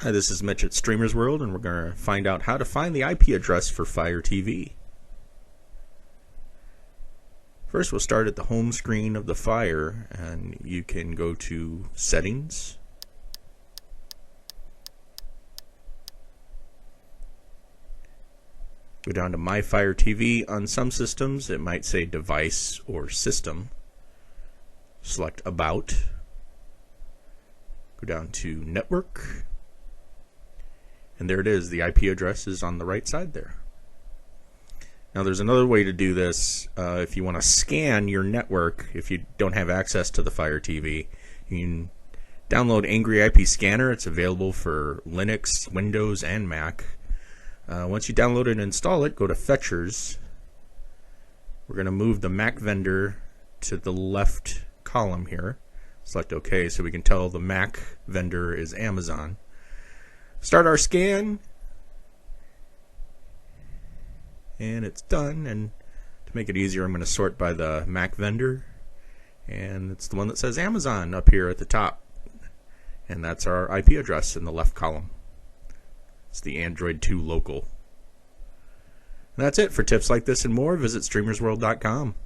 Hi, this is Mitch at Streamers World, and we're going to find out how to find the IP address for Fire TV. First, we'll start at the home screen of the Fire, and you can go to Settings, go down to My Fire TV. On some systems, it might say Device or System. Select About, go down to Network. And there it is. The IP address is on the right side there. Now there's another way to do this. If you want to scan your network, if you don't have access to the Fire TV, you can download Angry IP Scanner. It's available for Linux, Windows, and Mac. Once you download it and install it, go to Fetchers. We're going to move the Mac vendor to the left column here. Select OK so we can tell the Mac vendor is Amazon. Start our scan, and it's done. And to make it easier, I'm going to sort by the Mac vendor, and it's the one that says Amazon up here at the top, and that's our IP address in the left column. It's the Android 2 local. And that's it. For tips like this and more, visit streamersworld.com.